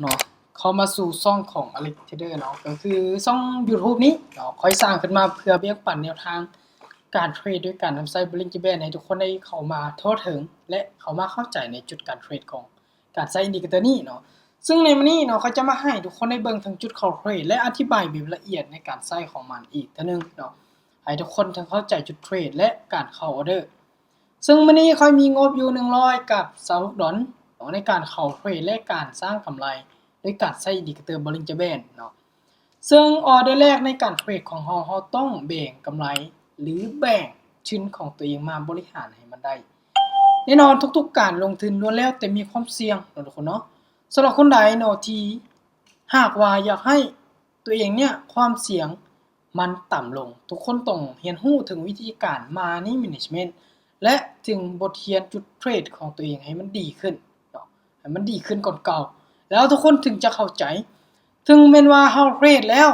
เนาะเข้ามาสู่ช่องของ Alex Trader เนาะก็คือช่อง YouTube นี้เนาะค่อยสร้างขึ้นมาเพื่อแบ่งปันแนวทางการเทรดด้วยการนำใช้ Bollinger Band ให้ทุกคนได้เข้ามาทั่วถึงและเข้ามาเข้าใจในจุดการเทรดของการใช้อินดิเคเตอร์นี้เนาะซึ่งในวันนี้เนาะเขาจะมาให้ทุกคนได้เบิ่งถึงจุดเข้าเทรดและอธิบายแบบละเอียดในการใช้ของมันอีกเทื่อนึงเนาะให้ทุกคนทั้งเข้าใจจุดเทรดและการเข้าออเดอร์ซึ่งมื้อนี้ค่อยมีงบอยู่100กับ$26ในการเข้าเทรดและการสร้างกำไรด้วยการใช้อินดิเคเตอร์ Bollinger Band เนาะซึ่งออเดอร์แรกในการเทรดของเราต้องแบ่งกำไรหรือแบ่งชิ้นของตัวเองมาบริหารให้มันได้แน่นอนทุกๆการลงทุนล้วนแล้วแต่มีความเสี่ยงทุกคนเนาะสำหรับคนใดเนาะที่หากว่าอยากให้ตัวเองเนี่ยความเสี่ยงมันต่ำลงทุกคนต้องเรียนรู้ถึงวิธีการ Money Management และถึงบทเรียนจุดเทรดของตัวเองให้มันดีขึ้นเนาะให้มันดีขึ้นก่อนเก่าแล้วทุกคนถึงจะเข้าใจถึงแม้ว่าเฮาเทรดแล้ว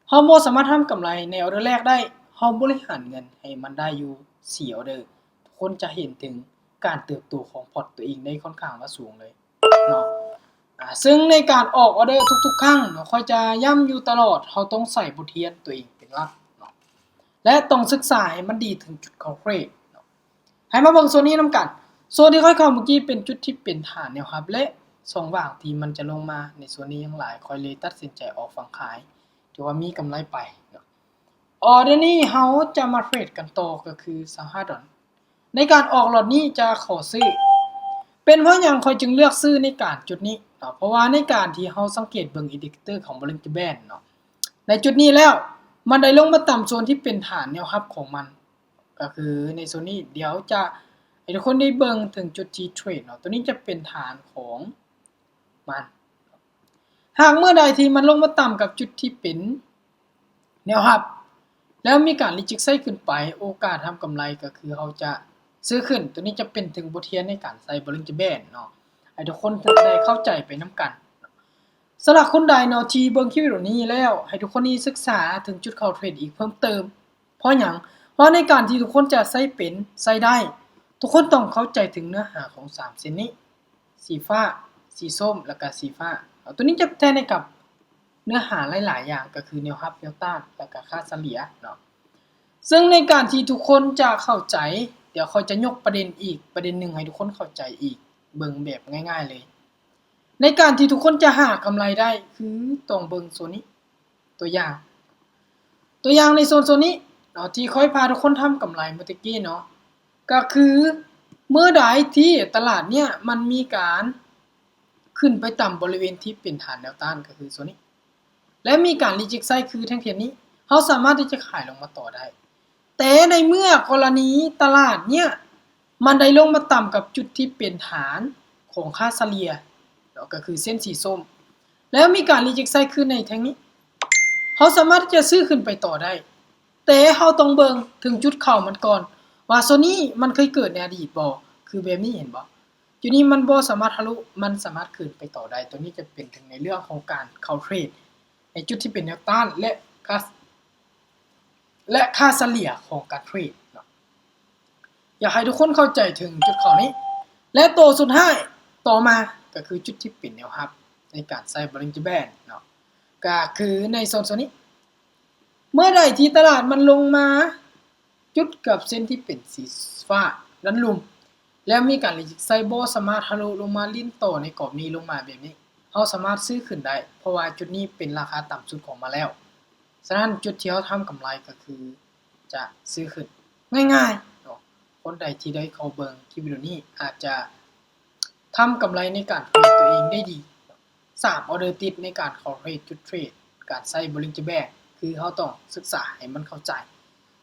เฮาบ่สามารถทำกำไรในออเดอร์แรกได้เฮาบริหารเงินให้มันได้อยู่4ออเดอร์ทุกคนจะเห็นถึงการเติบโตของพอร์ตตัวเองได้ค่อนข้างว่าสูงเลยเนาะซึ่งในการออกออเดอร์ทุกๆครั้งเนาะค่อยจะย้ำอยู่ตลอดเฮาต้องใส่บทเรียนตัวเองเป็นหลักเนาะและต้องศึกษาให้มันดีถึงจุดเข้าเทรดเนาะให้มาเบิ่งโซนนี้นำกันโซนที่ค่อยเข้าเมื่อกี้เป็นจุดที่เป็นฐานแนวรับและช่องว่างที่มันจะลงมาในส่วนนี้ยังหลายค่อยเลยตัดสินใจออกฝั่งขายถือว่ามีกำไรไปเนาะออเดอร์นี้เฮาจะมาเทรดกันต่อก็คือ$25ในการออกล็อตนี้จะขอซื้อเป็นเพราะหยังค่อยจึงเลือกซื้อในการจุดนี้เนาะเพราะว่าในการที่เฮาสังเกตเบิ่งอินดิเคเตอร์ของ Bollinger Band เนาะในจุดนี้แล้วมันได้ลงมาต่ำโซนที่เป็นฐานแนวรับของมันก็คือในโซนนี้เดี๋ยวจะให้ทุกคนได้เบิ่งถึงจุดที่เทรดเนาะตัวนี้จะเป็นฐานของมันหากเมื่อใดที่มันลงมาต่ำกับจุดที่เป็นแนวรับแล้วมีการรีเจ็คไซด์ขึ้นไปโอกาสทำกำไรก็คือเราจะซื้อขึ้นตัวนี้จะเป็นถึงบทเรียนในการใส่ Bollinger Band เนาะให้ทุกคนได้เข้าใจไปนำกันสำหรับคนใดเนาะที่เบิ่งคลิปวิดีโอนี้แล้วให้ทุกคนนี้ศึกษาถึงจุดเข้าเทรดอีกเพิ่มเติมเพราะหยังเพราะในการที่ทุกคนจะใช้เป็นใช้ได้ทุกคนต้องเข้าใจถึงเนื้อหาของ3เส้นนี้สีฟ้าสีส้มแล้วก็สีฟ้าตัวนี้จะแทนให้กับเนื้อหาหลายๆอย่างก็คือแนวรับแนวต้านแล้วก็ค่าเฉลี่ยเนาะซึ่งในการที่ทุกคนจะเข้าใจเดี๋ยวค่อยจะยกประเด็นอีกประเด็นนึงให้ทุกคนเข้าใจอีกเบิ่งแบบง่ายๆเลยในการที่ทุกคนจะหากำไรได้คือต้องเบิ่งโซนนี้ตัวอย่างในโซนนี้เนาะที่ค่อยพาทุกคนทำกำไรเมื่อกี้เนาะก็คือเมื่อใดที่ตลาดเนี่ยมันมีการขึ้นไปต่ำบริเวณที่เป็นฐานแนวต้านก็คือโซนนี้และมีการรีเจ็คไซด์คือแท่งเทียนนี้เขาสามารถที่จะขายลงมาต่อได้แต่ในเมื่อกรณีตลาดเนี่ยมันได้ลงมาต่ำกับจุดที่เป็นฐานของค่าเฉลี่ยก็คือเส้นสีส้มแล้วมีการรีเจ็คไซด์ขึ้นในแท่งนี้เขาสามารถที่จะซื้อขึ้นไปต่อได้แต่เขาต้องเบิ่งถึงจุดเข้ามันก่อนว่าโซนนี้มันเคยเกิดในอดีตบ่คือแบบนี้เห็นบ่จุดนี้มันบ่สามารถทะลุมันสามารถขึ้นไปต่อได้ตัวนี้จะเป็นถึงในเรื่องของการเข้าเทรดในจุดที่เป็นแนวต้านและค่าเฉลี่ยของการเทรดเนาะอยากให้ทุกคนเข้าใจถึงจุดเข้านี้และตัวสุดท้ายต่อมาก็คือจุดที่เป็นแนวรับในการใช้ Bollinger Band เนาะก็คือในโซนนี้เมื่อใดที่ตลาดมันลงมาจุดกับเส้นที่เป็นสีฟ้าดันลุ่มแล้วมีการรีเจ็คไซด์บ่สามารถทะลุลงมาลิ้นต่อในกรอบนี้ลงมาแบบนี้เราสามารถซื้อขึ้นได้เพราะว่าจุดนี้เป็นราคาต่ำสุดของมาแล้วฉะนั้นจุดที่เราทำกำไรก็คือจะซื้อขึ้นง่ายๆเนาะคนใดที่ได้เข้าเบิ่งคลิปวิดีโอนี้อาจจะทำกำไรในการเทรดตัวเองได้ดี3ออเดอร์ติดในการเข้าเทรดจุดเทรดการใช้ Bollinger Band คือเราต้องศึกษาให้มันเข้าใจ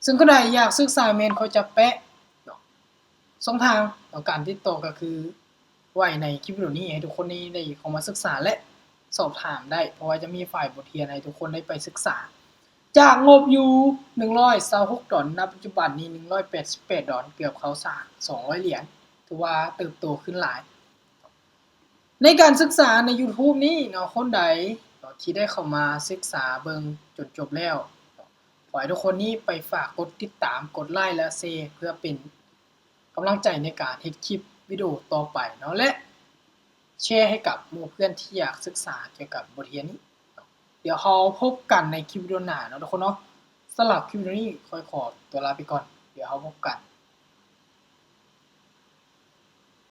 ซึ่งคนใดอยากศึกษาแม่นเขาจะแปะเนาะ2ทางของการติดต่อก็คือไว้ในคลิปวิดีโอนี้ให้ทุกคนได้เข้ามาศึกษาและสอบถามได้เพราะว่าจะมีฝ่ายบทเรียนให้ทุกคนได้ไปศึกษาจากงบอยู่$126ณปัจจุบันนี้$188เกือบเข้า$200ถือว่าเติบโตขึ้นหลายในการศึกษาใน YouTube นี้เนาะคนใดที่ได้เข้ามาศึกษาเบิ่งจนจบแล้วขอให้ทุกคนนี้ไปฝากกดติดตามกดไลค์และแชร์เพื่อเป็นกำลังใจในการเฮ็ดคลิปวิดีโอต่อไปเนาะและ แชร์ให้กับหมู่เพื่อนที่อยากศึกษาเกี่ยวกับบทเรียนนี้เดี๋ยวเราพบกันในคลิปวิดีโอหน้าเนาะทุกคนเนาะสำหรับคลิปวิดีโอนี้ขอตัวลาไปก่อนเดี๋ยวเราพบกัน